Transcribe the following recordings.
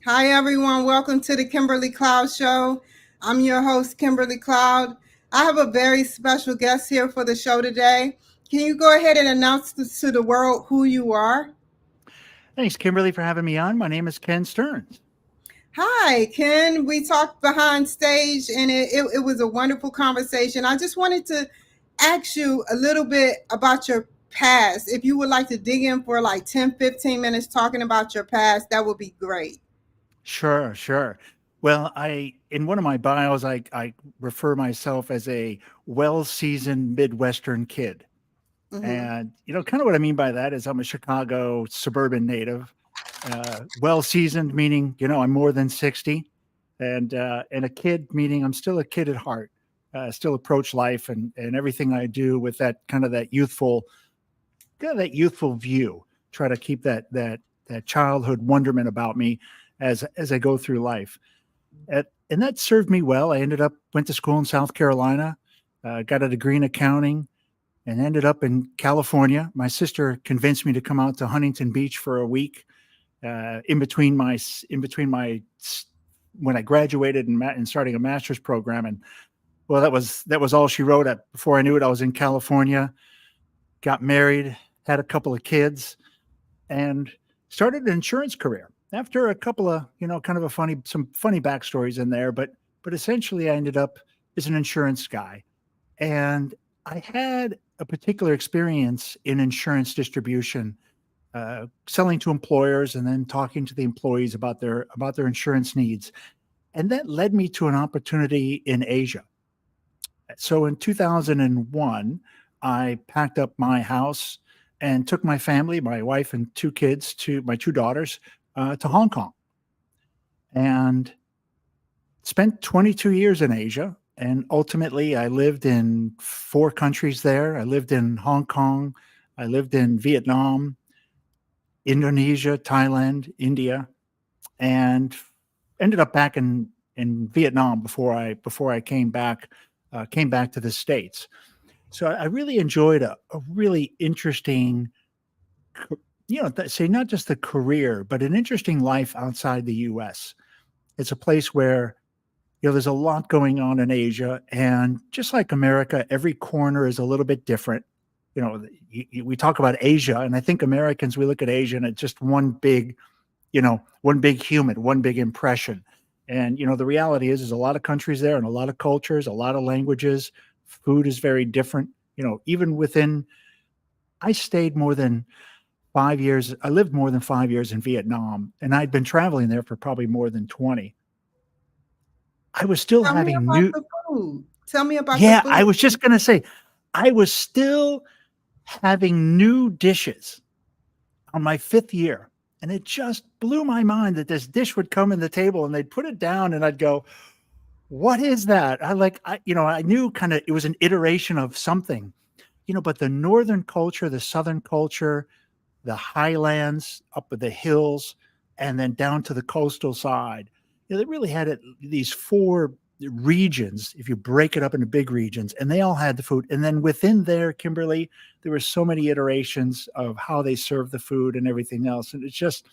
Hi, everyone. Welcome to the Kimberly Cloud Show. I'm your host, Kimberly Cloud. I have a very special guest here for the show today. Can you go ahead and announce to the world who you are? Thanks, Kimberly, for having me on. My name is Ken Stearns. Hi, Ken. We talked behind stage and it was a wonderful conversation. I just wanted to ask you a little bit about your past. If you would like to dig in for like 10, 15 minutes talking about your past, that would be great. Sure, sure. Well, I in one of my bios, I refer myself as a well-seasoned Midwestern kid, Hmm. and kind of what I mean by that is I'm a Chicago suburban native. Well-seasoned meaning I'm more than 60, and a kid meaning I'm still a kid at heart. Still approach life and everything I do with that youthful view. Try to keep that childhood wonderment about me as I go through life. And that served me well. I went to school in South Carolina, got a degree in accounting, and ended up in California. My sister convinced me to come out to Huntington Beach for a week in between my when I graduated and starting a master's program. And well, that was all she wrote. Before I knew it, I was in California, got married, had a couple of kids, and started an insurance career after a couple of kind of some funny backstories in there, but essentially I ended up as an insurance guy. And I had a particular experience in insurance distribution, selling to employers and then talking to the employees about their insurance needs, and that led me to an opportunity in Asia. So in 2001, I packed up my house and took my family, my wife and two kids, to my two daughters, to Hong Kong, and spent 22 years in Asia. And ultimately, I lived in four countries there. I lived in Hong Kong, I lived in Vietnam, Indonesia, Thailand, India, and ended up back in Vietnam before I came back to the States. So I really enjoyed a really interesting, say not just the career, but an interesting life outside the U.S. It's a place where there's a lot going on in Asia, and just like America, every corner is a little bit different. We talk about Asia, and I think Americans, we look at Asia and it's just one big human, one big impression. And the reality is a lot of countries there and a lot of cultures, a lot of languages. Food is very different. Even within, I stayed more than 5 years. I lived more than 5 years in Vietnam, and I'd been traveling there for probably more than 20. I was still Tell me having about new, the food. Tell me about the yeah, I food. was just going to say, I was still having new dishes on my fifth year. And it just blew my mind that this dish would come in the table and they'd put it down and I'd go, what is that? I knew kind of it was an iteration of something, but the northern culture, the southern culture, the highlands up at the hills, and then down to the coastal side. They really had these four regions, if you break it up into big regions, and they all had the food. And then within there, Kimberly, there were so many iterations of how they serve the food and everything else. And it's just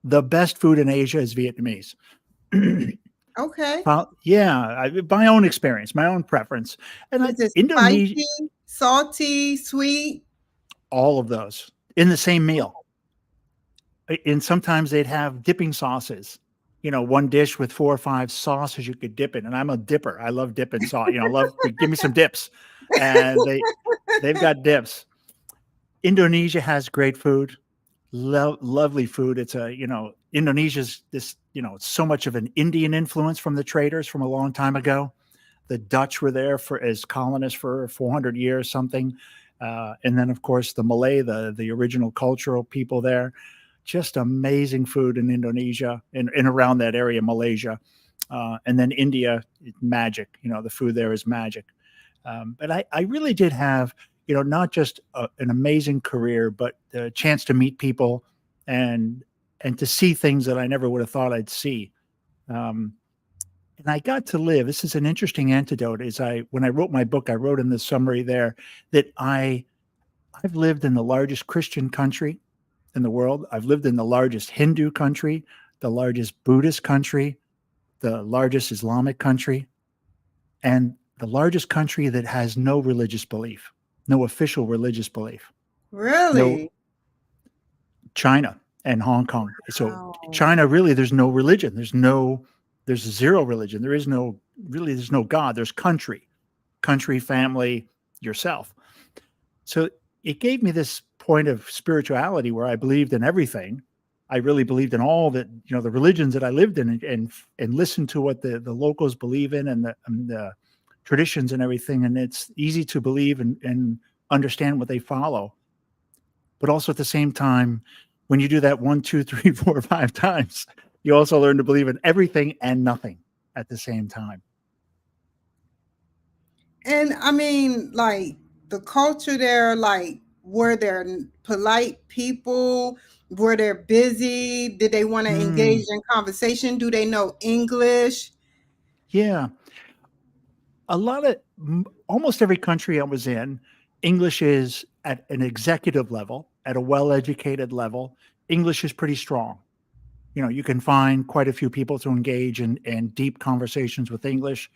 the best food in Asia is Vietnamese. Okay. Yeah, my own experience, my own preference. And Is it Indonesia, spicy, salty, sweet? all of those in the same meal. And sometimes they'd have dipping sauces. One dish with four or five sauces you could dip in. And I'm a dipper. I love dipping sauce. Love give me some dips. And they've got dips. Indonesia has great food, lovely food. It's Indonesia's so much of an Indian influence from the traders from a long time ago. The Dutch were there as colonists for 400 years, something. And then, of course, the Malay, the original cultural people there. Just amazing food in Indonesia and around that area, Malaysia. And then India, magic. The food there is magic. But I really did have, not just an amazing career, but the chance to meet people and to see things that I never would have thought I'd see. Um, and I got to live. This is an interesting antidote. When I wrote my book, I wrote in the summary there that I've lived in the largest Christian country in the world. I've lived in the largest Hindu country, the largest Buddhist country, the largest Islamic country, and the largest country that has no religious belief, no official religious belief. No, Really? China and Hong Kong. So Wow. China, really, there's no religion. There's zero religion. There's no God. There's country, family, yourself. So it gave me this point of spirituality where I believed in everything. I really believed in all that, the religions that I lived in, and listened to what the locals believe in, and the traditions and everything. And it's easy to believe and understand what they follow. But also at the same time, when you do that 1, 2, 3, 4, 5 times, you also learn to believe in everything and nothing at the same time. And I mean, like the culture there, like were there polite people? Were they busy? Did they want to engage Mm, in conversation? Do they know English? yeah. Almost every country I was in, English is at an executive level, at a well-educated level. English is pretty strong. You can find quite a few people to engage in deep conversations with English.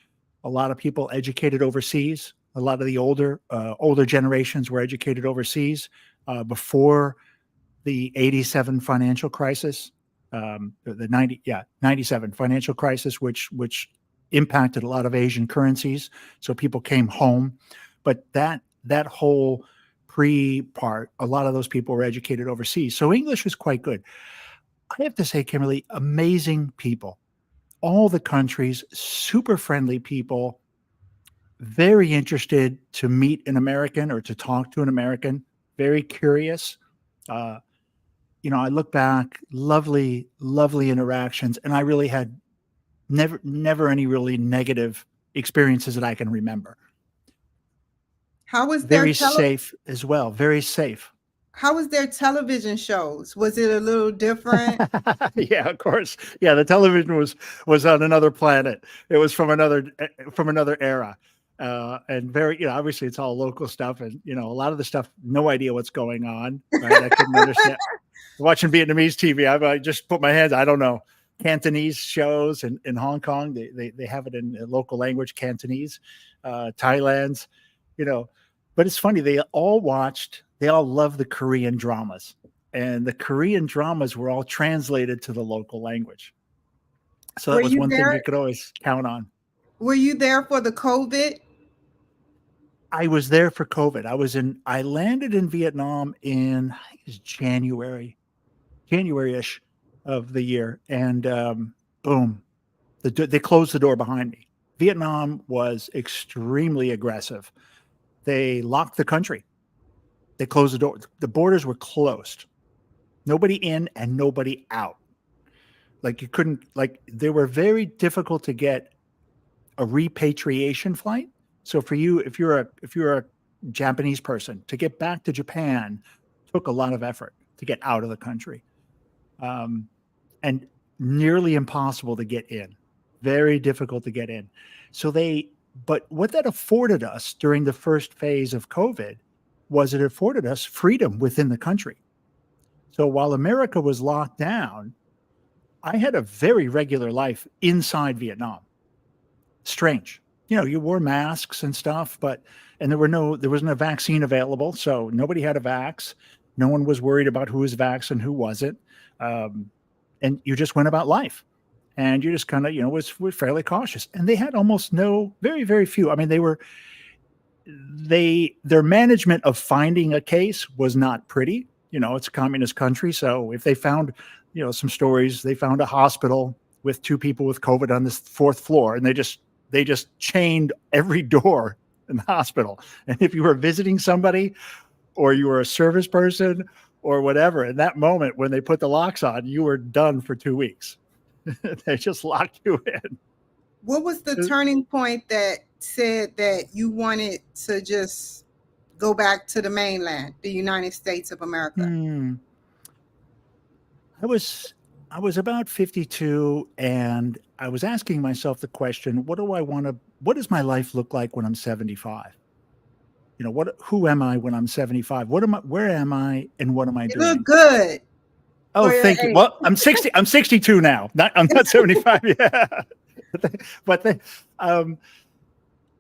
A lot of people educated overseas. A lot of the older generations were educated overseas before the 87 financial crisis, the 97 financial crisis, which impacted a lot of Asian currencies. So people came home, but that whole part, a lot of those people were educated overseas. So English was quite good. I have to say, Kimberly, amazing people. All the countries, super friendly people, very interested to meet an American or to talk to an American, very curious. Uh, I look back, lovely, lovely interactions, and I really had never any really negative experiences that I can remember. How was their Very tele safe as well, very safe. how was their television shows? Was it a little different? Yeah, of course. Yeah, the television was on another planet. It was from another era. And very, obviously it's all local stuff, and a lot of the stuff, no idea what's going on, right? I couldn't understand. Watching Vietnamese TV, I just put my hands, I don't know. Cantonese shows in Hong Kong, they have it in local language, Cantonese, Thailand's, you know. But it's funny, they all love the Korean dramas. And the Korean dramas were all translated to the local language. So Were that was you one thing you there? could always count on. Were you there for the COVID? I was there for COVID. I landed in Vietnam in, I think it was January-ish of the year. And boom, they closed the door behind me. Vietnam was extremely aggressive. They locked the country. They closed the door. The borders were closed. Nobody in and nobody out. Like you couldn't, like they were very difficult to get a repatriation flight. So for you, if you're a Japanese person, to get back to Japan took a lot of effort to get out of the country, and nearly impossible to get in. Very difficult to get in. But what that afforded us during the first phase of COVID was it afforded us freedom within the country. So while America was locked down, I had a very regular life inside Vietnam. Strange. You wore masks and stuff, and there wasn't a vaccine available. So nobody had a vax. No one was worried about who was vaxxed and who wasn't. And you just went about life, and you just kind of, was fairly cautious. And they had almost very, very few. I mean, their management of finding a case was not pretty. It's a communist country. So if they found, some stories, they found a hospital with 2 people with COVID on this 4th floor, and they just chained every door in the hospital. And if you were visiting somebody or you were a service person or whatever, in that moment when they put the locks on, you were done for 2 weeks. They just locked you in. What was the turning point that said that you wanted to just go back to the mainland, the United States of America? Hmm. I was about 52, and I was asking myself the question, what does my life look like when I'm 75? Who am I when I'm 75? Where am I and what am I You look doing? good. Oh, for your thank you. age. Well, I'm 60. I'm 62 now. I'm not 75. Yeah. but the, um,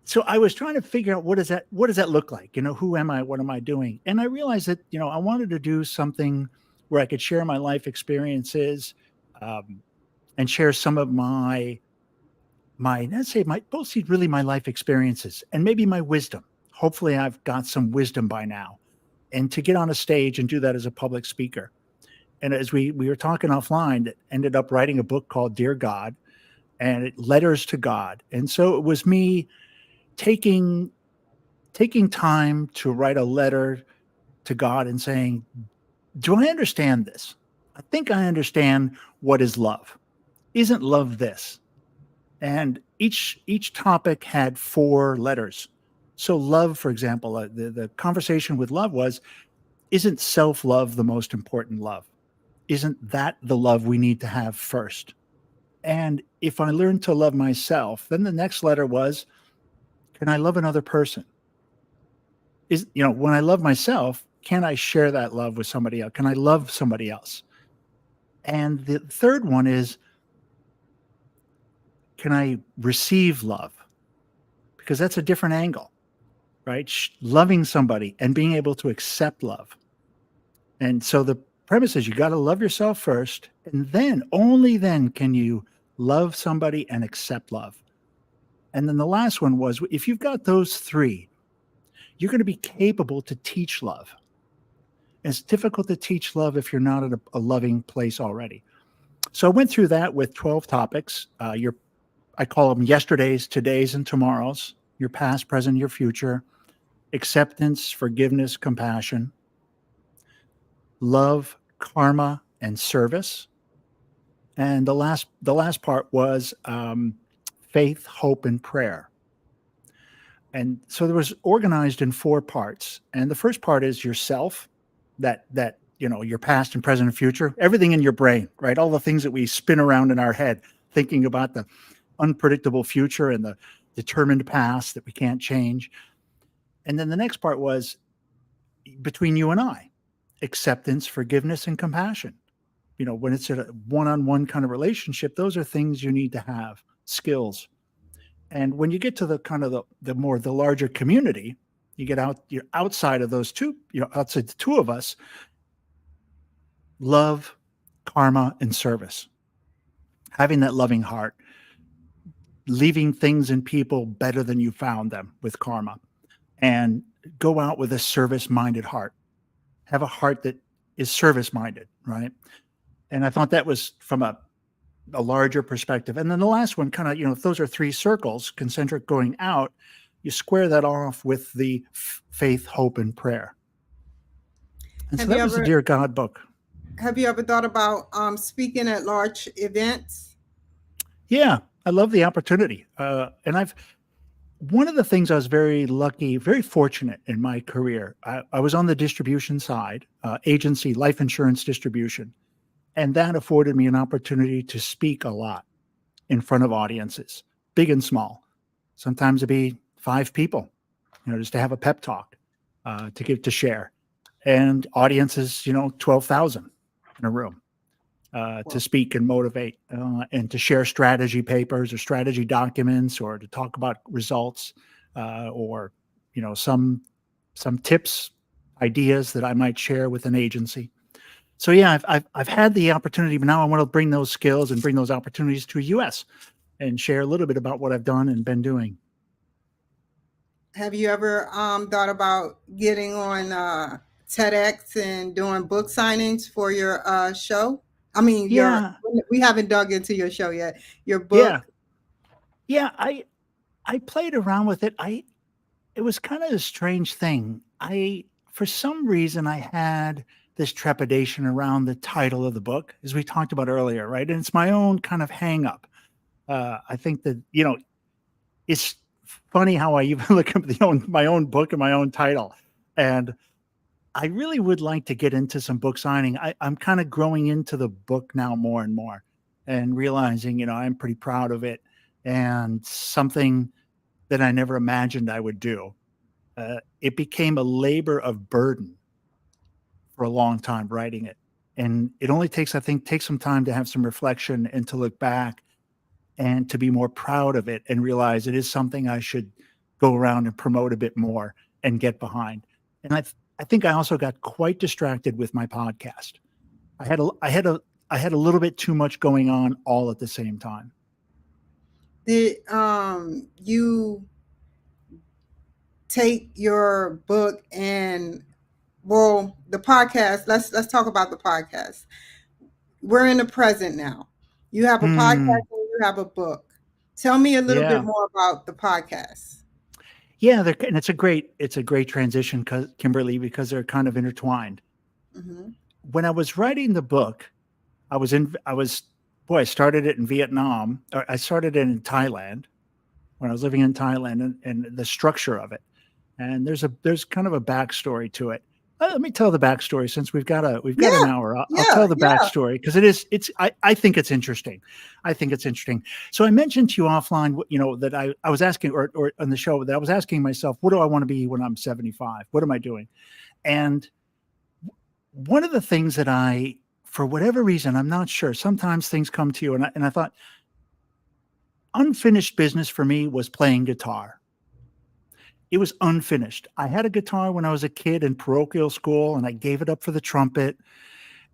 so I was trying to figure out what does that look like? Who am I? What am I doing? And I realized that, I wanted to do something where I could share my life experiences, um, and share some of let's say mostly really my life experiences and maybe my wisdom. Hopefully I've got some wisdom by now, and to get on a stage and do that as a public speaker. And as we were talking offline, that ended up writing a book called Dear God, and letters to God. And so it was me taking time to write a letter to God and saying, do I understand this? I think I understand what is love. Isn't love this? And each topic had 4 letters. So love, for example, the conversation with love was, isn't self-love the most important love? Isn't that the love we need to have first? And if I learn to love myself, then the next letter was, can I love another person? When I love myself, can I share that love with somebody else? Can I love somebody else? And the third one is, can I receive love? Because that's a different angle, right? Loving somebody and being able to accept love. And so the premise is, you got to love yourself first, and then only then can you love somebody and accept love. And then the last one was, if you've got those 3, you're going to be capable to teach love. It's difficult to teach love if you're not at a loving place already. So I went through that with 12 topics. I call them yesterdays, todays, and tomorrows. Your past, present, your future. Acceptance, forgiveness, compassion. Love, karma, and service. And the last part was faith, hope, and prayer. And so there was organized in 4 parts. And the first part is yourself, that your past and present and future, everything in your brain, right? All the things that we spin around in our head, thinking about the unpredictable future and the determined past that we can't change. And then the next part was between you and I, acceptance, forgiveness, and compassion. When it's a one-on-one kind of relationship, those are things you need to have, skills. And when you get to the kind of the larger community, you're outside of those two, outside the 2 of us, love, karma, and service. Having that loving heart, leaving things and people better than you found them with karma, and go out with a service-minded heart. Have a heart that is service-minded, right? And I thought that was from a larger perspective. And then the last one, kind of, if those are 3 circles, concentric going out, you square that off with the faith, hope, and prayer. And so Have you that was the ever Dear God book. have you ever thought about speaking at large events? Yeah, I love the opportunity. And one of the things I was very lucky, very fortunate in my career, I was on the distribution side, agency, life insurance distribution. And that afforded me an opportunity to speak a lot in front of audiences, big and small. Sometimes it'd be 5 people, just to have a pep talk, to share. And audiences, 12,000 in a room, to speak and motivate, and to share strategy papers or strategy documents, or to talk about results, or, some tips, ideas that I might share with an agency. So yeah, I've had the opportunity, but now I want to bring those skills and bring those opportunities to US and share a little bit about what I've done and been doing. Have you ever thought about getting on TEDx and doing book signings for your show? I mean, Yeah, we haven't dug into your show yet. Your yeah, book. yeah. I played around with it. It was kind of a strange thing. For some reason, I had this trepidation around the title of the book, as we talked about earlier, right? And it's my own kind of hang up. I think that, it's funny how I even look at my own book and my own title. And I really would like to get into some book signing. I'm kind of growing into the book now more and more, and realizing, I'm pretty proud of it, and something that I never imagined I would do. It became a labor of burden for a long time writing it. And it only takes, I think, takes some time to have some reflection and to look back and to be more proud of it and realize it is something I should go around and promote a bit more and get behind. And I think I also got quite distracted with my podcast. I had a little bit too much going on all at the same time. Did you take your book and, well, the podcast, let's talk about the podcast. We're in the present now. You have a podcast Hmm. and you have a book. Tell me a little bit Yeah. more about the podcast. Yeah, and it's a great transition, Kimberly, because they're kind of intertwined. Hmm. When I was writing the book, I was boy, I started it in Vietnam. Or I started it in Thailand when I was living in Thailand, and the structure of it. And there's kind of a backstory to it. Let me tell the backstory since we've got an Yeah, hour. I'll yeah, tell the yeah. backstory because I think it's interesting. I think it's interesting. So I mentioned to you offline, that I was asking, or on the show, that I was asking myself, what do I want to be when I'm 75? What am I doing? And one of the things that for whatever reason, I'm not sure. Sometimes things come to you, and I thought unfinished business for me was playing guitar. It was unfinished. I had a guitar when I was a kid in parochial school, and I gave it up for the trumpet.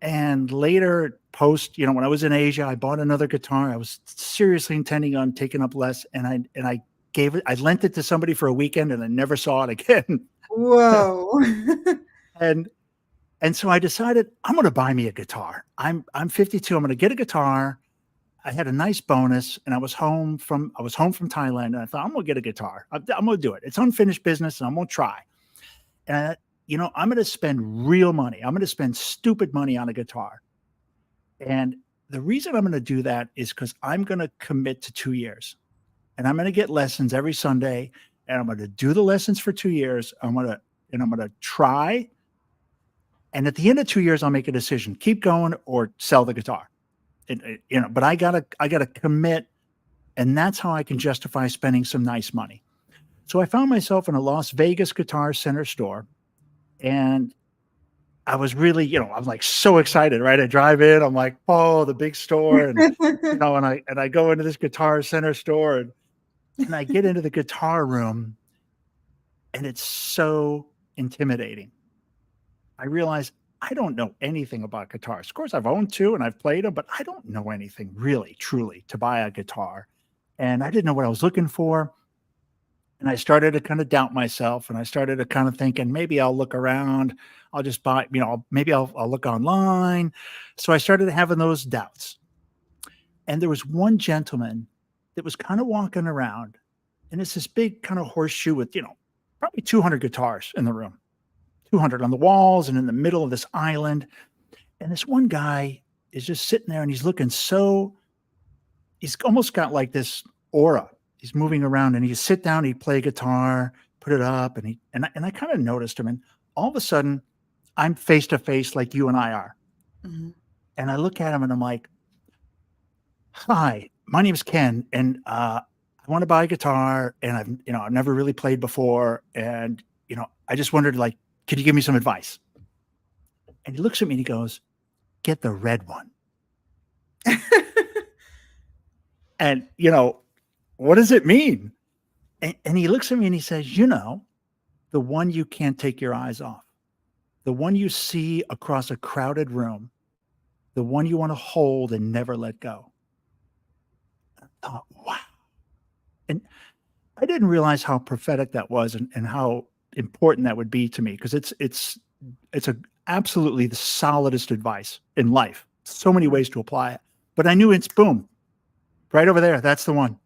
And later, when I was in Asia, I bought another guitar. I was seriously intending on taking up less, and I lent it to somebody for a weekend, and I never saw it again. Whoa. and and so I decided I'm going to buy me a guitar. I'm 52. I'm going to get a guitar. I had a nice bonus, and I was home from Thailand, and I thought I'm gonna get a guitar. I'm gonna do it. It's unfinished business, and I'm gonna try. And I'm gonna spend real money. I'm gonna spend stupid money on a guitar. And the reason I'm gonna do that is because I'm gonna commit to 2 years, and I'm gonna get lessons every Sunday, and I'm gonna do the lessons for 2 years. I'm gonna try, and at the end of 2 years, I'll make a decision: keep going or sell the guitar. But I gotta commit, and that's how I can justify spending some nice money. So I found myself in a Las Vegas Guitar Center store, and I was really, I'm like so excited, right? I drive in, I'm like, oh, the big store, and I go into this Guitar Center store, and I get into the guitar room, and it's so intimidating. I realize I don't know anything about guitars. Of course, I've owned two and I've played them, but I don't know anything really, truly to buy a guitar. And I didn't know what I was looking for. And I started to kind of doubt myself, and I started to kind of thinking maybe I'll look around. I'll just buy, maybe I'll look online. So I started having those doubts. And there was one gentleman that was kind of walking around, and it's this big kind of horseshoe with, probably 200 guitars in the room, 200 on the walls and in the middle of this island. And this one guy is just sitting there, and he's almost got like this aura. He's moving around, and he'd sit down, he'd play guitar, put it up, and I kind of noticed him. And all of a sudden, I'm face to face like you and I are. Mhm. And I look at him, and I'm like, "Hi, my name's Ken, and I want to buy a guitar, and I've never really played before, and I just wondered, like, could you give me some advice?" And he looks at me and he goes, "Get the red one." And what does it mean? And he looks at me and he says, the one you can't take your eyes off, the one you see across a crowded room, the one you want to hold and never let go. I thought, wow. And I didn't realize how prophetic that was, and how important that would be to me, because it's absolutely the solidest advice in life. So many ways to apply it. But I knew it's boom, right over there. That's the one.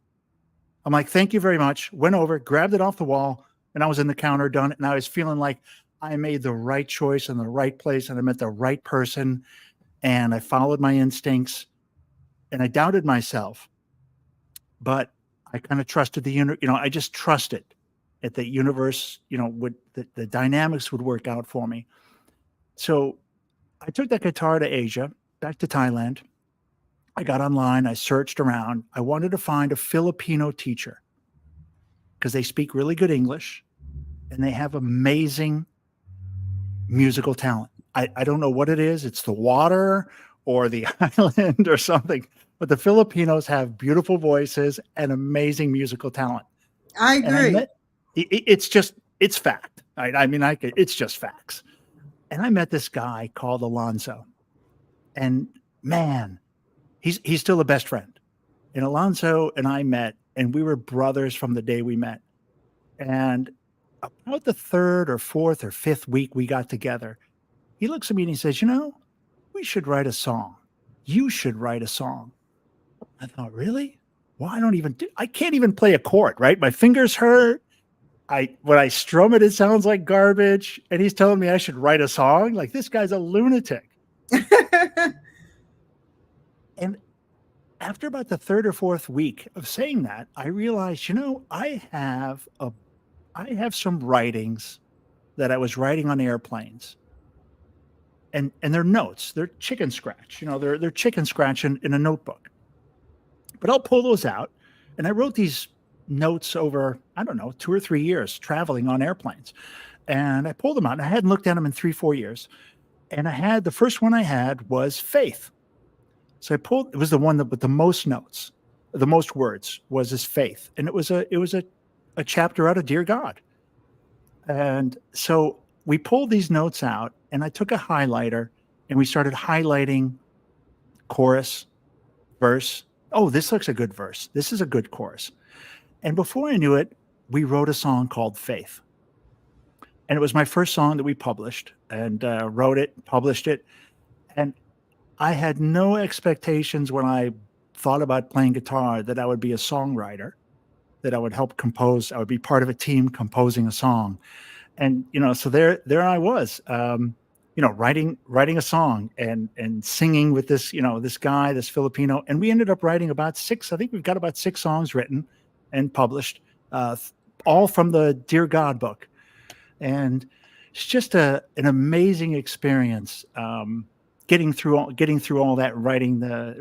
I'm like, thank you very much. Went over, grabbed it off the wall, and I was in the counter, done it. And I was feeling like I made the right choice in the right place, and I met the right person, and I followed my instincts, and I doubted myself, but I kind of trusted I just trusted that the universe, the dynamics would work out for me. So I took that guitar to Asia, back to Thailand. I got online, I searched around. I wanted to find a Filipino teacher because they speak really good English and they have amazing musical talent. I don't know what it is. It's the water or the island or something. But the Filipinos have beautiful voices and amazing musical talent. I And I agree. met, it's fact. I mean, it's just facts. And I met this guy called Alonso. And man, he's still a best friend. And Alonso and I met, and we were brothers from the day we met. And about the third or fourth or fifth week we got together, he looks at me and he says, we should write a song. You should write a song. I thought, really? Well, I can't even play a chord, right? My fingers hurt. When I strum it, it sounds like garbage. And he's telling me I should write a song. Like, this guy's a lunatic. And after about the third or fourth week of saying that, I realized, I have some writings that I was writing on airplanes. And they're notes. They're chicken scratch. They're chicken scratch in a notebook. But I'll pull those out. And I wrote these notes over, I don't know, 2 or 3 years traveling on airplanes. And I pulled them out. And I hadn't looked at them in 3-4 years. And the first one I had was faith. So it was the one with the most notes, the most words was his faith. And it was a chapter out of Dear God. And so we pulled these notes out, and I took a highlighter and we started highlighting chorus, verse. Oh, this looks a good verse. This is a good chorus. And before I knew it, we wrote a song called Faith. And it was my first song that we published, and wrote it, published it. And I had no expectations when I thought about playing guitar that I would be a songwriter, that I would help compose. I would be part of a team composing a song. And, so there I was, writing a song and singing with this, this guy, this Filipino. And we ended up writing about 6, I think we've got about 6 songs written and published, all from the Dear God book. And it's just an amazing experience. Getting through all that, writing the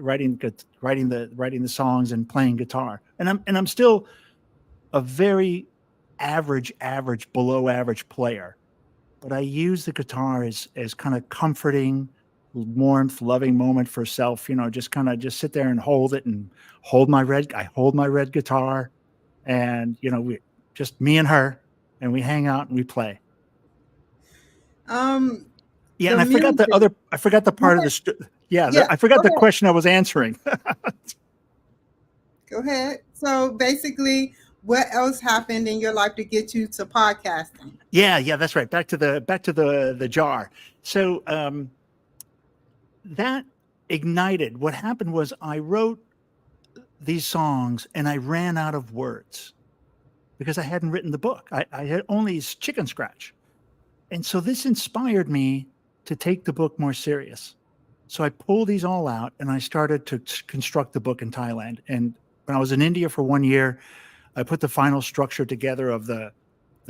songs and playing guitar. And I'm still a very average, below average player, but I use the guitar as kind of comforting, warmth, loving moment for self, just sit there and hold it and hold my red guitar, and, we just me and her, and we hang out and we play. Yeah. The And I forgot the part of the, I forgot the question I was answering. Go ahead. So basically, what else happened in your life to get you to podcasting? Yeah, that's right. Back to the jar. So that ignited. What happened was I wrote these songs and I ran out of words because I hadn't written the book. I had only chicken scratch. And so this inspired me to take the book more serious. So I pulled these all out and I started to construct the book in Thailand. And when I was in India for 1 year, I put the final structure together of the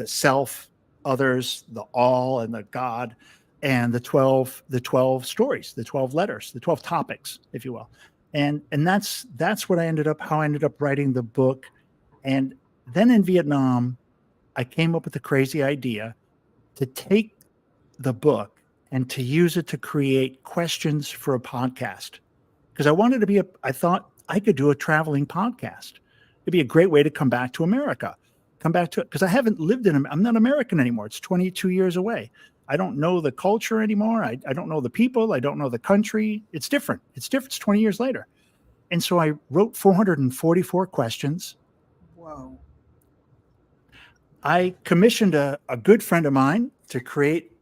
self, others, the all, and the God, and the 12 stories, the 12 letters, the 12 topics, if you will. And that's how I ended up writing the book. And then in Vietnam, I came up with the crazy idea to take the book and to use it to create questions for a podcast. Because I thought I could do a traveling podcast. It'd be a great way to come back to America, because I haven't lived I'm not American anymore. It's 22 years away. I don't know the culture anymore. I don't know the people. I don't know the country. It's different. It's 20 years later. And so I wrote 444 questions. Whoa. I commissioned a good friend of mine to create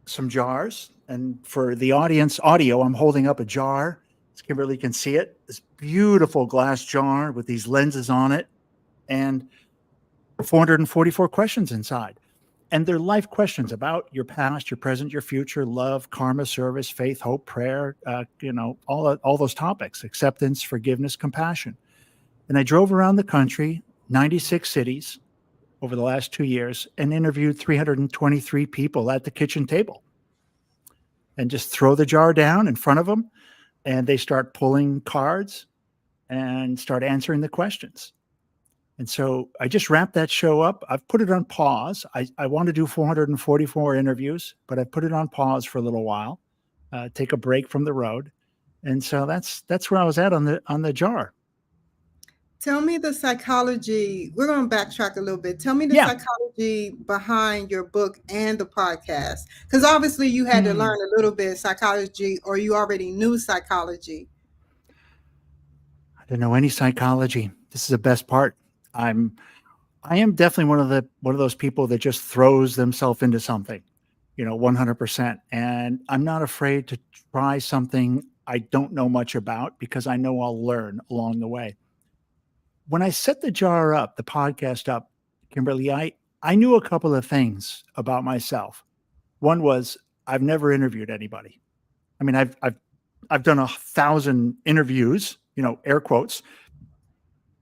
some jars. And for the audience audio, I'm holding up a jar. Kimberly can see it. This beautiful glass jar with these lenses on it, and 444 questions inside. And they're life questions about your past, your present, your future, love, karma, service, faith, hope, prayer, all those topics: acceptance, forgiveness, compassion. And I drove around the country, 96 cities over the last 2 years, and interviewed 323 people at the kitchen table. And just throw the jar down in front of them, and they start pulling cards and start answering the questions. And so I just wrapped that show up. I've put it on pause. I want to do 444 interviews, but I put it on pause for a little while, take a break from the road. And so that's where I was at on the jar. Tell me the psychology. We're going to backtrack a little bit. Tell me the Yeah. psychology behind your book and the podcast. Because obviously you had to learn a little bit of psychology, or you already knew psychology. I didn't know any psychology. This is the best part. I am definitely one of those people that just throws themselves into something, 100%. And I'm not afraid to try something I don't know much about, because I know I'll learn along the way. When I set the podcast up, Kimberly, I knew a couple of things about myself. One was I've never interviewed anybody. I mean, I've done 1,000 interviews, air quotes,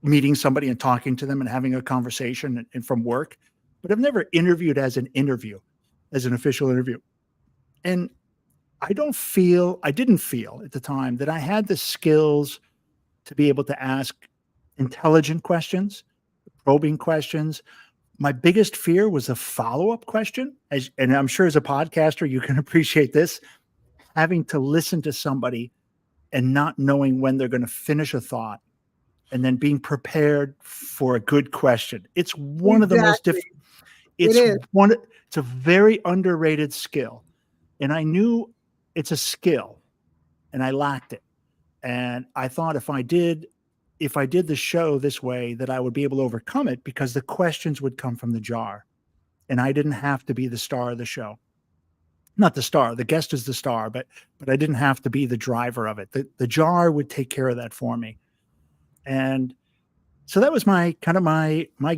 meeting somebody and talking to them and having a conversation and from work, but I've never interviewed as an official interview. And I didn't feel at the time that I had the skills to be able to ask intelligent questions, probing questions. My biggest fear was a follow-up question. And I'm sure as a podcaster, you can appreciate this, having to listen to somebody and not knowing when they're going to finish a thought, and then being prepared for a good question. It's one of the most difficult. It's a very underrated skill. And I knew it's a skill, and I lacked it. And I thought if I did the show this way, that I would be able to overcome it, because the questions would come from the jar and I didn't have to be the star of the show. Not the star, the guest is the star, but I didn't have to be the driver of it. The jar would take care of that for me. And so that was my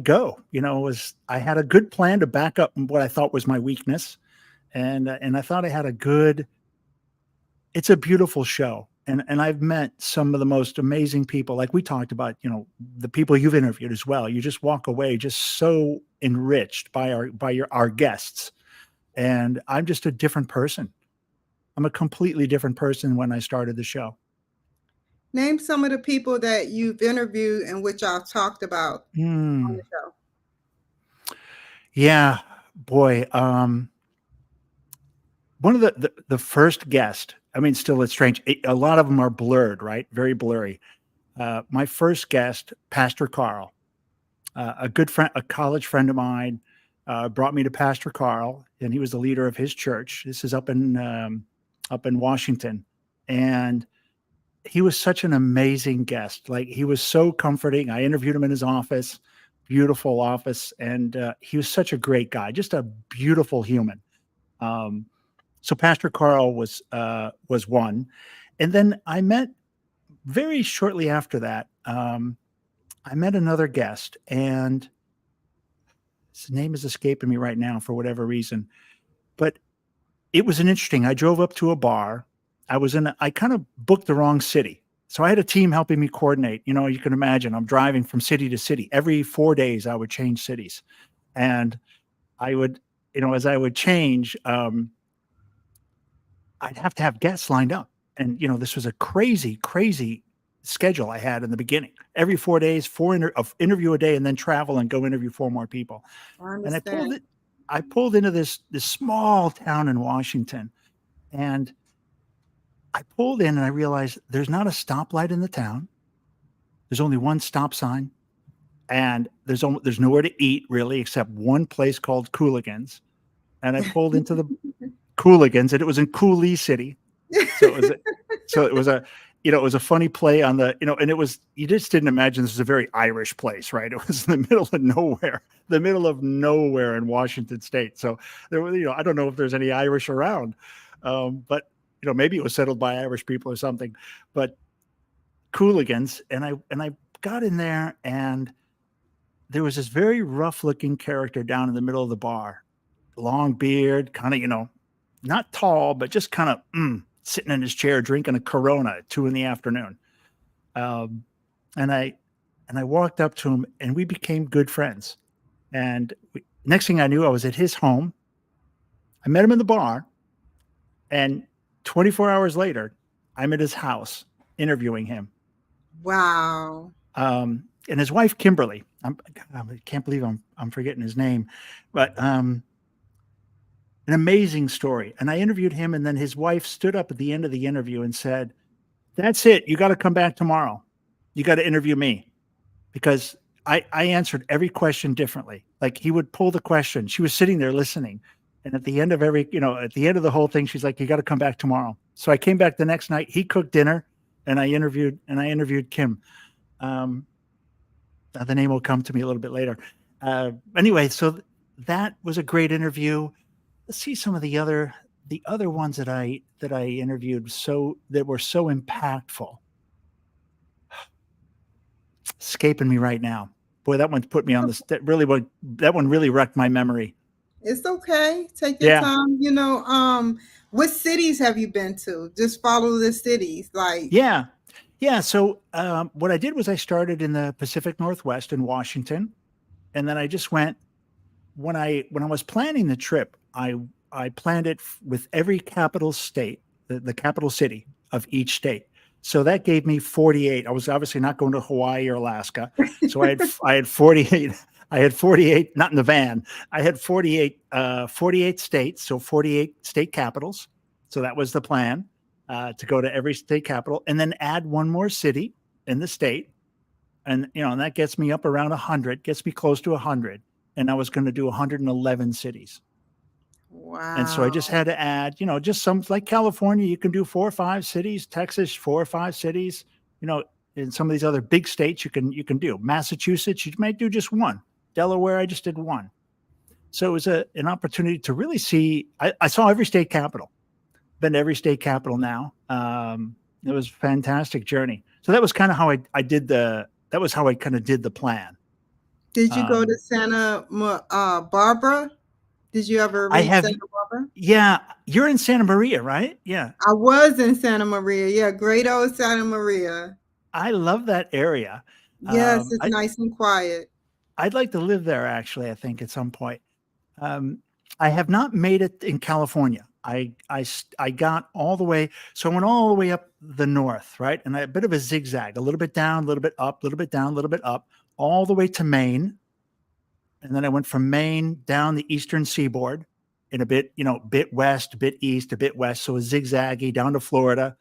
go, was I had a good plan to back up what I thought was my weakness. And I thought I had it's a beautiful show. And I've met some of the most amazing people, like we talked about, the people you've interviewed as well. You just walk away just so enriched by our guests. And I'm just a different person. I'm a completely different person when I started the show. Name some of the people that you've interviewed and which I've talked about on the show. Yeah, boy. One of the first guest, I mean, still it's strange. A lot of them are blurred, right? Very blurry. My first guest, Pastor Carl, a good friend, a college friend of mine, brought me to Pastor Carl, and he was the leader of his church. This is up in Washington. And he was such an amazing guest. Like, he was so comforting. I interviewed him in his office, beautiful office. And he was such a great guy, just a beautiful human. So Pastor Carl was one. And then I met very shortly after that, I met another guest, and his name is escaping me right now for whatever reason, but it was I drove up to a bar. I kind of booked the wrong city. So I had a team helping me coordinate. You can imagine I'm driving from city to city. Every 4 days I would change cities, and I would, as I would change, I'd have to have guests lined up. And, this was a crazy, crazy schedule I had in the beginning. Every 4 days, interview a day, and then travel and go interview 4 more people. And I pulled into this small town in Washington, and I pulled in and I realized there's not a stoplight in the town. There's only one stop sign, and there's nowhere to eat really, except one place called Cooligans. And I pulled into the Cooligans, and it was in Cooley City. So it was a funny play on the, and it was, you just didn't imagine this was a very Irish place, right? It was in the middle of nowhere in Washington State. So there was, I don't know if there's any Irish around, but maybe it was settled by Irish people or something. But Cooligans, and I got in there, and there was this very rough looking character down in the middle of the bar, long beard, kind of, not tall, but just kind of sitting in his chair drinking a Corona at 2 p.m. And I walked up to him, and we became good friends. And next thing I knew, I was at his home. I met him in the bar, and 24 hours later, I'm at his house interviewing him. Wow. And his wife, Kimberly, I can't believe I'm forgetting his name, but an amazing story. And I interviewed him, and then his wife stood up at the end of the interview and said, "That's it. You got to come back tomorrow. You got to interview me," because I answered every question differently. Like he would pull the question. She was sitting there listening. And at the end of at the end of the whole thing, she's like, "You got to come back tomorrow." So I came back the next night. He cooked dinner, and I interviewed Kim. The name will come to me a little bit later. Anyway, so that was a great interview. Let's see some of the other ones that I interviewed that were so impactful. Escaping me right now. Boy, that one put me on this. That one really wrecked my memory. It's okay. Take your Yeah. time. What cities have you been to? Just follow the cities. Like, Yeah. Yeah. So what I did was I started in the Pacific Northwest in Washington. And then I just went when I was planning the trip, I planned it with every capital state, the capital city of each state. So that gave me 48. I was obviously not going to Hawaii or Alaska. So I had 48. I had 48, not in the van. I had 48 states, so 48 state capitals. So that was the plan, to go to every state capital and then add one more city in the state. And and that gets me up around 100, gets me close to 100. And I was going to do 111 cities. And so I wow. just had to add, just some, like California, you can do 4 or 5 cities, Texas, 4 or 5 cities, in some of these other big states you can do. Massachusetts, you might do just one. Delaware, I just did one. So it was an opportunity to really see. I saw every state capital, been to every state capital now. It was a fantastic journey. So that was kind of how I did that was how I kind of did the plan. Did you go to Santa Barbara? Did you ever I reach have, Santa Barbara? yeah, you're in Santa Maria, right? Yeah. I was in Santa Maria. Yeah, great old Santa Maria. I love that area. Yes, it's nice and quiet. I'd like to live there actually, I think at some point. Um, I have not made it in California. I got all the way, so I went all the way up the north, right? And a bit of a zigzag, a little bit down, a little bit up, a little bit down, a little bit up, all the way to Maine. And then I went from Maine down the eastern seaboard in a bit, bit west, a bit east, a bit west. So a zigzaggy down to Florida.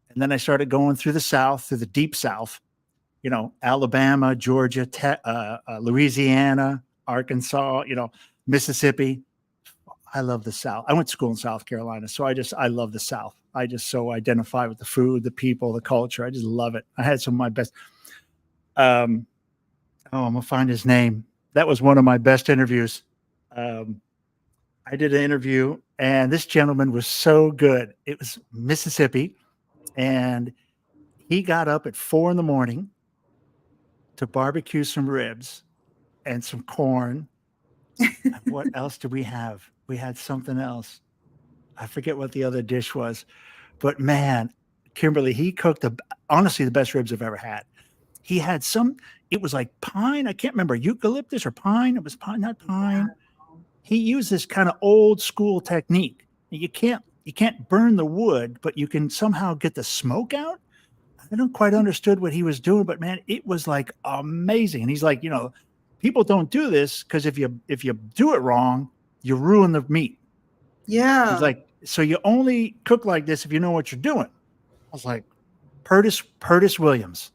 And then I started going through the south, through the deep south, Alabama, Georgia, Louisiana, Arkansas, Mississippi. I love the South. I went to school in South Carolina. So I love the South. I just so identify with the food, the people, the culture. I just love it. I had some of my best. I'm going to find his name. That was one of my best interviews. I did an interview, and this gentleman was so good. It was Mississippi, and he got up at 4 a.m. to barbecue some ribs and some corn. And what else did we have? We had something else. I forget what the other dish was, but man, Kimberly, he cooked honestly the best ribs I've ever had. He had it was like pine. I can't remember, eucalyptus or pine. It was pine, not pine. He used this kind of old school technique. You can't burn the wood, but you can somehow get the smoke out. I don't quite understood what he was doing, but man, it was like amazing. And he's like, people don't do this because if you do it wrong, you ruin the meat. He's Yeah. like, so you only cook like this if you know what you're doing. I was like, Purtis Williams.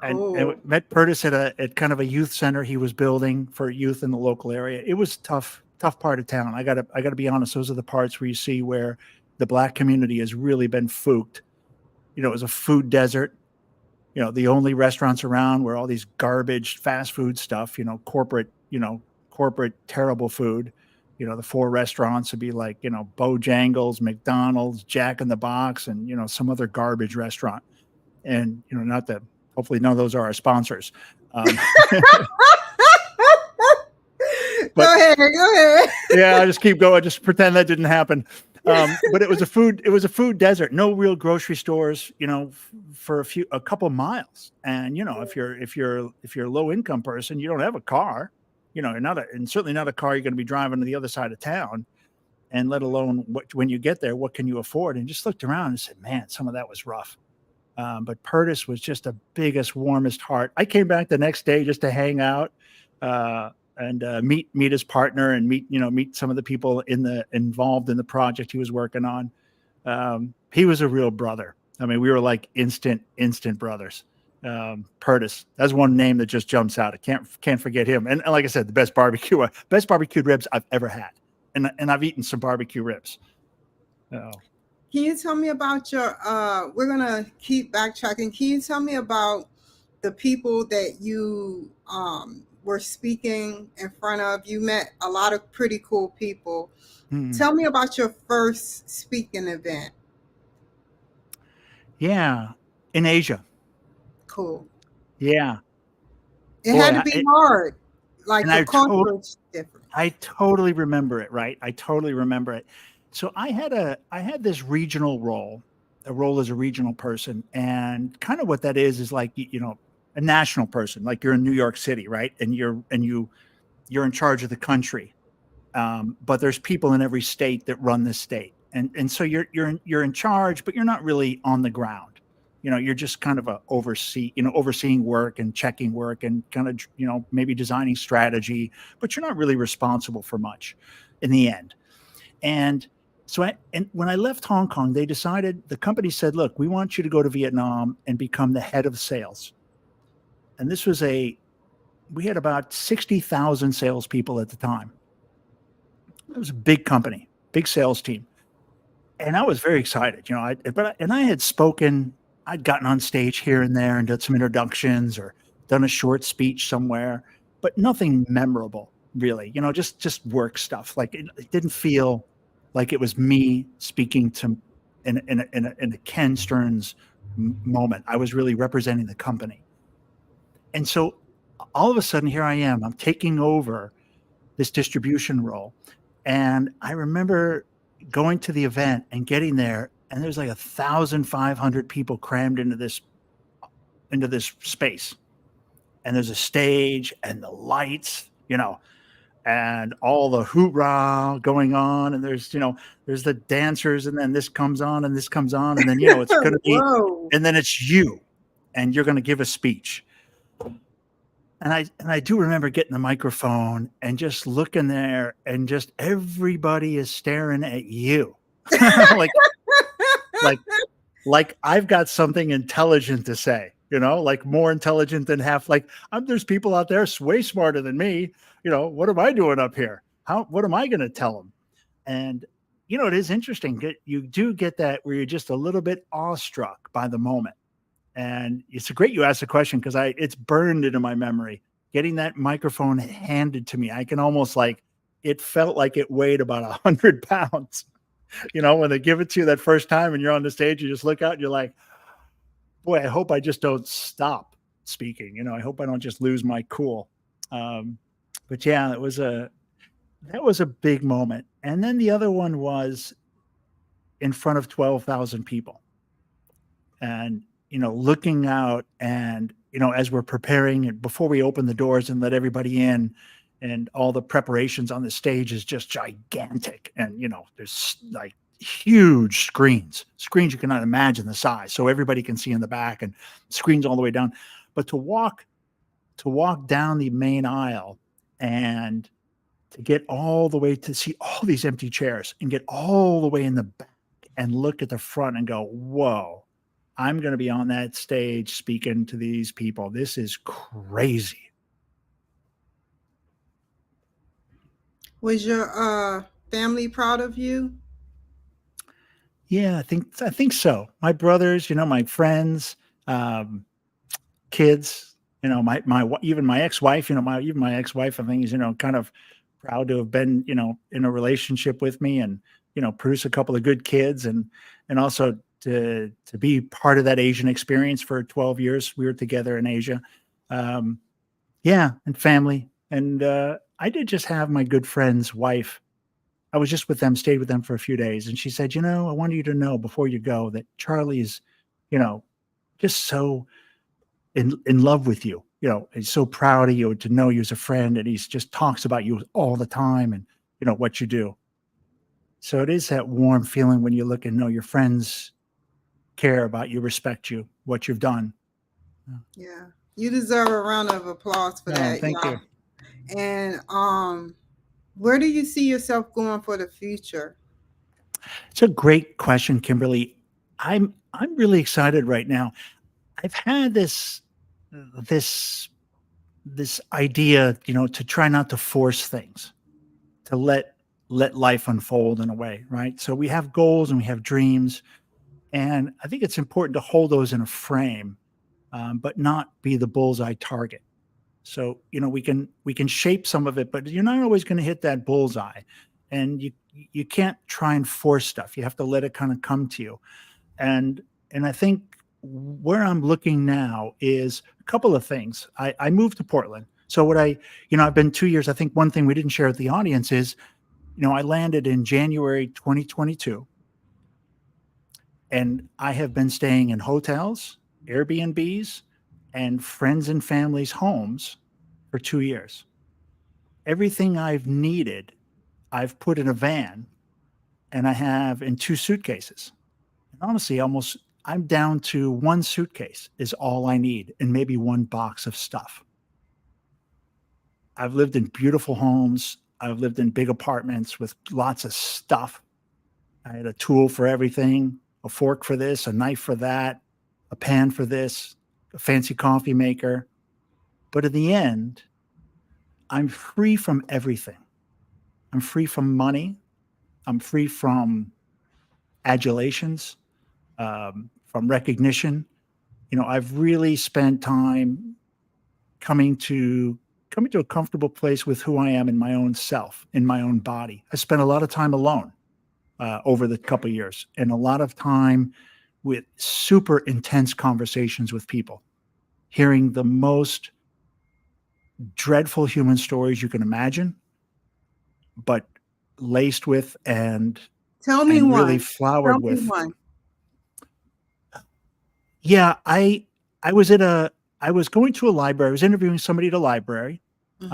And Oh, met Purtis at kind of a youth center he was building for youth in the local area. It was tough part of town. I gotta be honest. Those are the parts where you see where the Black community has really been fooked. It was a food desert. The only restaurants around were all these garbage fast food stuff. Corporate terrible food. The 4 restaurants would be like Bojangles, McDonald's, Jack in the Box, and some other garbage restaurant. And not that. Hopefully none of those are our sponsors. Go ahead. Yeah, I just keep going. Just pretend that didn't happen. But it was a food desert. No real grocery stores, for a couple miles. And if you're a low income person, you don't have a car. You're not and certainly not a car you're going to be driving to the other side of town. And let alone when you get there, what can you afford? And just looked around and said, man, some of that was rough. But Curtis was just the biggest, warmest heart. I came back the next day just to hang out, and meet his partner and meet some of the people involved in the project he was working on. He was a real brother. I mean, we were like instant brothers. Curtis, that's one name that just jumps out. I can't forget him. And like I said, the best barbecued ribs I've ever had, and I've eaten some barbecue ribs. Can you tell me about your? We're gonna keep backtracking. Can you tell me about the people that you were speaking in front of? You met a lot of pretty cool people. Tell me about your first speaking event. Yeah, in Asia. Cool. Yeah. It Boy, had to be hard. Like and the culture is different. I totally remember it, right? I totally remember it. So I had this regional role, a role as a regional person, and kind of what that is like, a national person, like you're in New York City, right? And you're in charge of the country. But there's people in every state that run the state. And so you're in charge, but you're not really on the ground. You're just kind of overseeing work and checking work and kind of, maybe designing strategy, but you're not really responsible for much in the end. And so when I left Hong Kong, the company said, look, we want you to go to Vietnam and become the head of sales. And we had about 60,000 salespeople at the time. It was a big company, big sales team. And I was very excited, I had spoken, I'd gotten on stage here and there and done some introductions or done a short speech somewhere, but nothing memorable really, just work stuff. Like it didn't feel like it was me speaking in a Ken Stearns moment. I was really representing the company. And so all of a sudden here I am, I'm taking over this distribution role. And I remember going to the event and getting there, and there's like 1,500 people crammed into this space. And there's a stage and the lights, and all the hoorah going on. And there's the dancers, and then this comes on and this comes on. And then, it's going to be, and then it's you, and you're going to give a speech. And I do remember getting the microphone and just looking there, and just everybody is staring at you. like I've got something intelligent to say, like more intelligent than there's people out there way smarter than me. What am I doing up here? What am I going to tell them? And, it is interesting. You do get that where you're just a little bit awestruck by the moment. And it's great you asked the question, because it's burned into my memory. Getting that microphone handed to me, I can almost it felt like it weighed about 100 pounds. When they give it to you that first time and you're on the stage, you just look out and you're like, boy, I hope I just don't stop speaking. I hope I don't just lose my cool. But yeah, that was a big moment. And then the other one was in front of 12,000 people. And, looking out and, as we're preparing and before we open the doors and let everybody in, and all the preparations on the stage is just gigantic. And, there's like huge screens you cannot imagine the size. So everybody can see in the back, and screens all the way down. But to walk down the main aisle and to get all the way to see all these empty chairs and get all the way in the back and look at the front and go, whoa, I'm going to be on that stage speaking to these people. This is crazy. Was your family proud of you? Yeah, I think so. My brothers, my friends, kids, even my ex-wife, my ex-wife, I think is, kind of proud to have been, in a relationship with me, and, produce a couple of good kids, and also to be part of that Asian experience for 12 years. We were together in Asia. Yeah. And family. And, I did just have my good friend's wife. I was just with them, stayed with them for a few days. And she said, I wanted you to know before you go that Charlie is, just so in love with you. He's so proud of you, to know you as a friend. And he's just talks about you all the time, and, what you do. So it is that warm feeling when you look and know your friends care about you, respect you, what you've done. Yeah. You deserve a round of applause for that. Thank you. And where do you see yourself going for the future? It's a great question, Kimberly. I'm really excited right now. I've had this this idea, to try not to force things, to let life unfold in a way, right? So we have goals and we have dreams, and I think it's important to hold those in a frame, but not be the bullseye target. So we can shape some of it, but you're not always going to hit that bullseye, and you can't try and force stuff. You have to let it kind of come to you. And I think where I'm looking now is a couple of things. I moved to Portland. So I've been 2 years. I think one thing we didn't share with the audience is, I landed in January 2022, and I have been staying in hotels, Airbnbs, and friends and families' homes for 2 years. Everything I've needed, I've put in a van, and I have in two suitcases. And honestly, I'm down to one suitcase is all I need, and maybe one box of stuff. I've lived in beautiful homes. I've lived in big apartments with lots of stuff. I had a tool for everything, a fork for this, a knife for that, a pan for this, a fancy coffee maker. But in the end, I'm free from everything. I'm free from money. I'm free from adulations, from recognition. I've really spent time coming to a comfortable place with who I am in my own self, in my own body. I spent a lot of time alone over the couple of years, and a lot of time with super intense conversations with people, hearing the most dreadful human stories you can imagine, but laced with and Tell me really one. Tell flowered me with. one. Yeah, I was I was going to a library. I was interviewing somebody at a library. And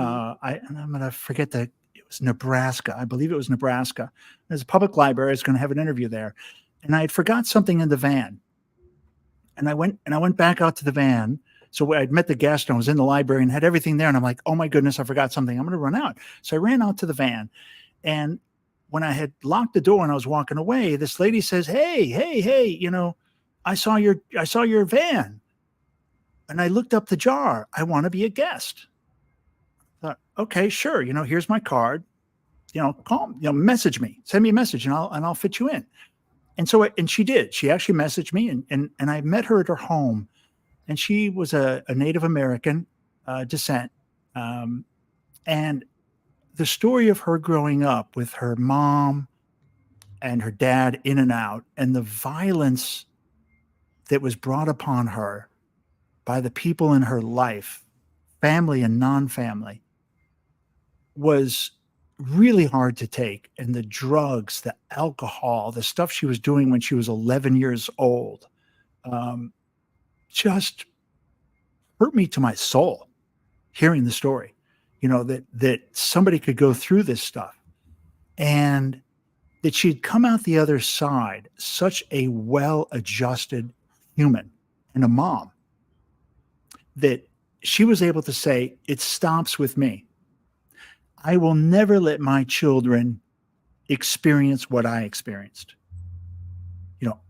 I'm gonna forget that it was Nebraska. I believe it was Nebraska. There's a public library. I was going to have an interview there, and I had forgot something in the van. And I went back out to the van. So I'd met the guest, and I was in the library and had everything there. And I'm like, oh my goodness, I forgot something. I'm going to run out. So I ran out to the van, and when I had locked the door and I was walking away, this lady says, hey, I saw your van. And I looked up the jar. I want to be a guest. I thought, okay, sure. Here's my card. Call, message me, send me a message, and I'll fit you in. And she did. She actually messaged me, and I met her at her home, and she was a Native American descent. And the story of her growing up with her mom and her dad in and out, and the violence that was brought upon her by the people in her life, family and non-family, was really hard to take. And the drugs, the alcohol, the stuff she was doing when she was 11 years old, just hurt me to my soul, hearing the story, that somebody could go through this stuff, and that she'd come out the other side such a well-adjusted human and a mom, that she was able to say, it stops with me. I will never let my children experience what I experienced.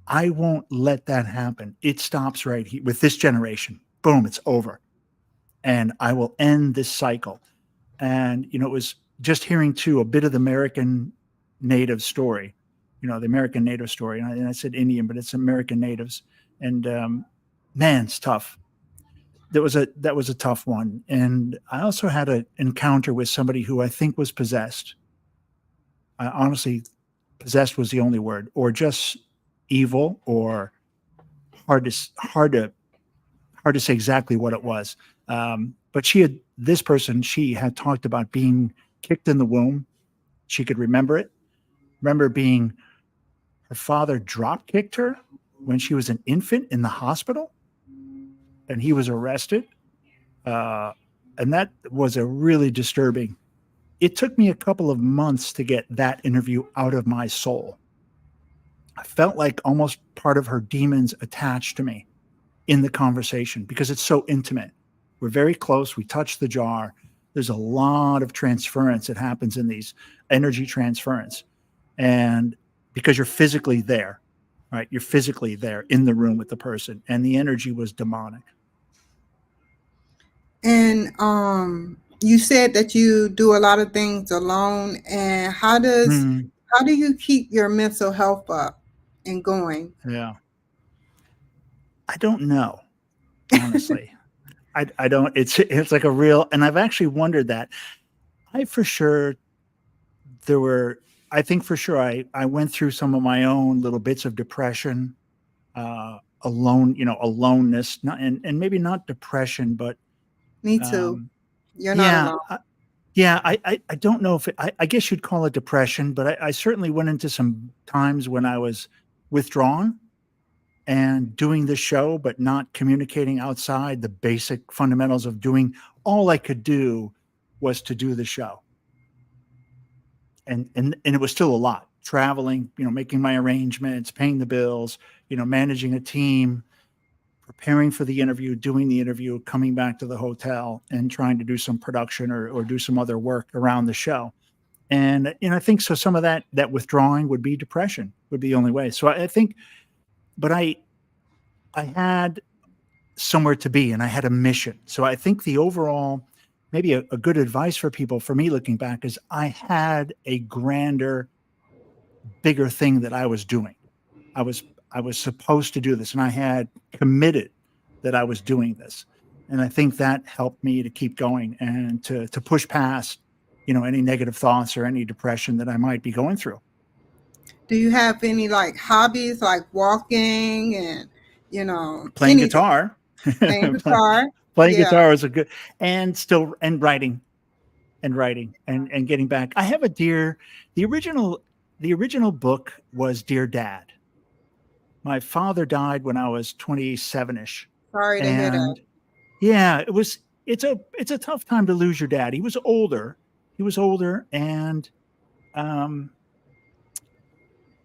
I won't let that happen. It stops right here with this generation. Boom, it's over. And I will end this cycle. And, it was just hearing too a bit of the American Native story, the American Native story. And I said Indian, but it's American Natives. And man, it's tough. That was a tough one. And I also had an encounter with somebody who I think was possessed. I honestly, possessed was the only word, or just evil, or hard to say exactly what it was. But she had talked about being kicked in the womb. She could remember it. Remember being, her father drop kicked her when she was an infant in the hospital, and he was arrested. And that was a really disturbing. It took me a couple of months to get that interview out of my soul. I felt like almost part of her demons attached to me in the conversation because it's so intimate. We're very close. We touch the jar. There's a lot of transference that happens in these energy transference. And because you're physically there, right? You're physically there in the room with the person, and the energy was demonic. And you said that you do a lot of things alone. And Mm, how do you keep your mental health up and going? yeah. I don't know, honestly. I don't, it's like a real, and I've actually wondered that. I for sure, there were, I think for sure I went through some of my own little bits of depression, alone, aloneness, not, and maybe not depression, but, Me too. um, You're not yeah, alone. yeah, I don't know if I guess you'd call it depression, but I certainly went into some times when I was withdrawn and doing the show, but not communicating outside the basic fundamentals of doing. All I could do was to do the show. And it was still a lot, traveling, making my arrangements, paying the bills, managing a team, preparing for the interview, doing the interview, coming back to the hotel and trying to do some production or do some other work around the show. And I think so. Some of that withdrawing would be depression, would be the only way. So I think, but I had somewhere to be and I had a mission. So I think the overall, maybe a good advice for people, for me looking back, is I had a grander, bigger thing that I was doing. I was I was supposed to do this, and I had committed that I was doing this. And I think that helped me to keep going and to push past, any negative thoughts or any depression that I might be going through. Do you have any like hobbies like walking and Playing anything? guitar, Playing guitar? playing Yeah. guitar is a good, and writing and getting back. I have the original the original book was Dear Dad. My father died when I was 27ish. Sorry to hear that. And yeah, it's a tough time to lose your dad. He was older. And um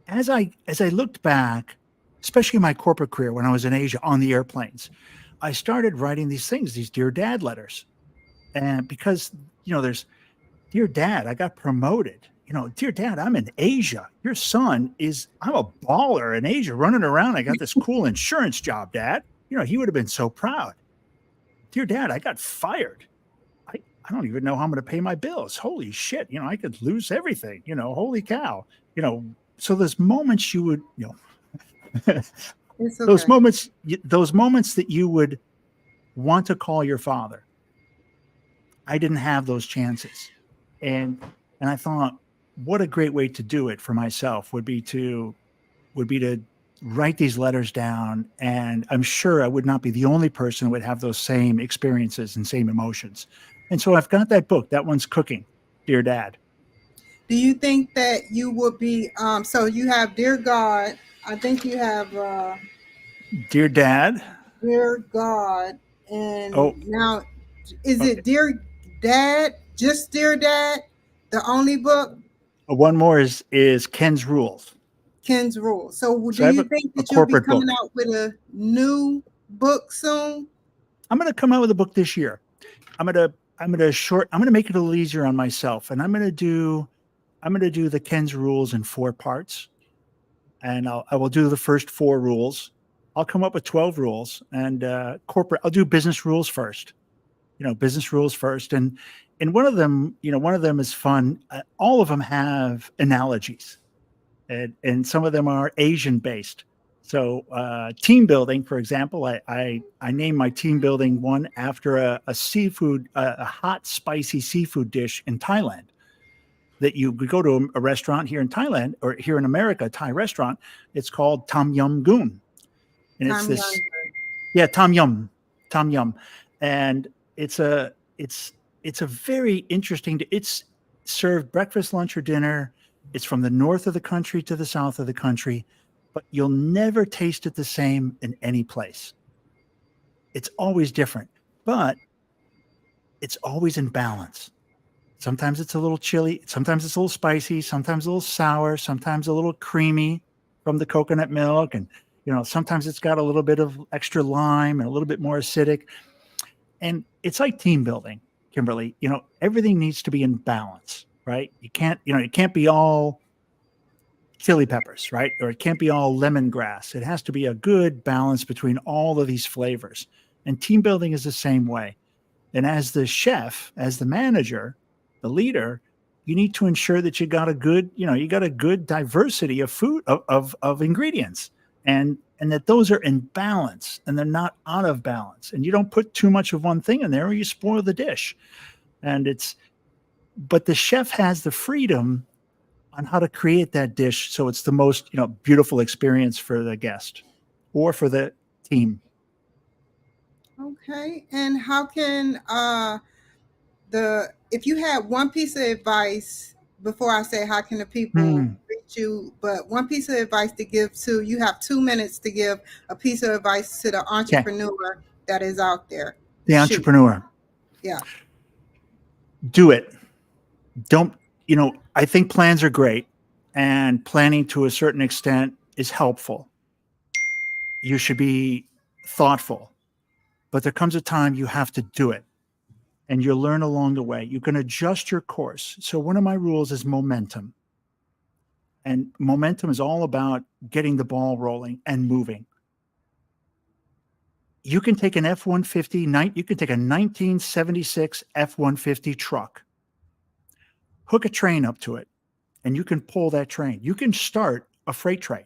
as I looked back, especially my corporate career when I was in Asia on the airplanes, I started writing these things, these Dear Dad letters. And because, there's Dear Dad, I got promoted. Dear Dad, I'm in Asia. Your son I'm a baller in Asia running around. I got this cool insurance job, Dad. He would have been so proud. Dear Dad, I got fired. I don't even know how I'm going to pay my bills. Holy shit. I could lose everything. Holy cow. So those moments you would, It's those okay. moments, those moments that you would want to call your father. I didn't have those chances. And I thought, what a great way to do it for myself would be to write these letters down. And I'm sure I would not be the only person who would have those same experiences and same emotions. And so I've got that book. That one's cooking, Dear Dad. Do you think that you would be so you have Dear God, I think you have Dear Dad. Dear God, and Oh, now is okay. it Dear Dad? Just Dear Dad? The only book? One more is Ken's Rules. Ken's Rule. So do So I have you a, think a that you'll be corporate coming book. out with a new book soon? I'm going to come out with a book this year. I'm going to make it a little easier on myself, and I'm going to do the Ken's Rules in 4 parts, and I will do the first 4 rules. I'll come up with 12 rules, and corporate. I'll do business rules first. Business rules first, and one of them is fun. All of them have analogies, and some of them are Asian based. So team building, for example, I named my team building one after a seafood, a hot spicy seafood dish in Thailand. That you could go to a restaurant here in Thailand or here in America, a Thai restaurant. It's called Tom Yum Goon, and it's Tom this, Younger. yeah, Tom Yum, and it's a it's it's a very interesting. It's served breakfast, lunch, or dinner. It's from the north of the country to the south of the country, but you'll never taste it the same in any place. It's always different, but it's always in balance. Sometimes it's a little chili, sometimes it's a little spicy, sometimes a little sour, sometimes a little creamy. from the coconut milk, and sometimes it's got a little bit of extra lime and a little bit more acidic. And it's like team building, Kimberly. Everything needs to be in balance, right? It can't be all chili peppers, right? Or it can't be all lemongrass. It has to be a good balance between all of these flavors. And team building is the same way. And as the chef, as the manager, the leader, you need to ensure that you got a good diversity of food of ingredients, and that those are in balance and they're not out of balance. And you don't put too much of one thing in there or you spoil the dish. But the chef has the freedom on how to create that dish so it's the most beautiful experience for the guest or for the team. Okay. And how can if you had one piece of advice before I say how can the people reach you, but one piece of advice to give to, you have 2 minutes to give a piece of advice to the entrepreneur that is out there. The entrepreneur. Yeah. Do it. Don't, I think plans are great, and planning to a certain extent is helpful. You should be thoughtful, but there comes a time you have to do it, and you'll learn along the way. You can adjust your course. So one of my rules is momentum. And momentum is all about getting the ball rolling and moving. You can take an F-150, you can take a 1976 F-150 truck, hook a train up to it, and you can pull that train. You can start a freight train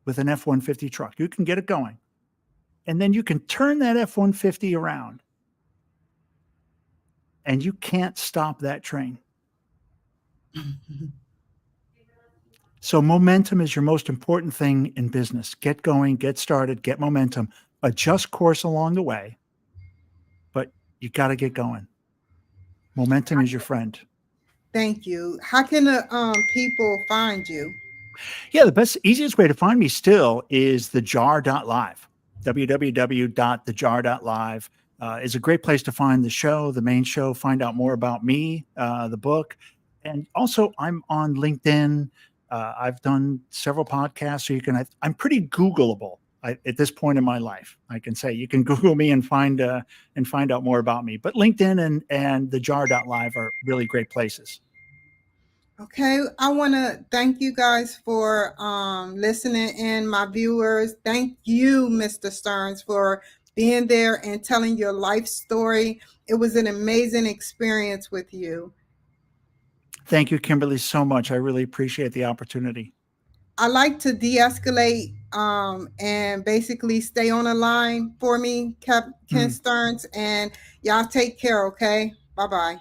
with an F-150 truck. You can get it going. And then you can turn that F-150 around, and you can't stop that train. So momentum is your most important thing in business. Get going, get started, get momentum, adjust course along the way, but you got to get going. Momentum is your friend. Thank you. How can the people find you? Yeah, the easiest way to find me still is thejar.live. www.thejar.live is a great place to find the show, the main show, find out more about me, the book. And also I'm on LinkedIn. I've done several podcasts, so I'm pretty Googleable at this point in my life. I can say you can Google me and find out more about me. But LinkedIn and thejar.live are really great places. Okay, I want to thank you guys for listening in, my viewers. Thank you, Mr. Stearns, for being there and telling your life story. It was an amazing experience with you. Thank you, Kimberly, so much. I really appreciate the opportunity. I like to de-escalate and basically stay on the line for me, Ken Stearns. And y'all take care, okay? Bye-bye.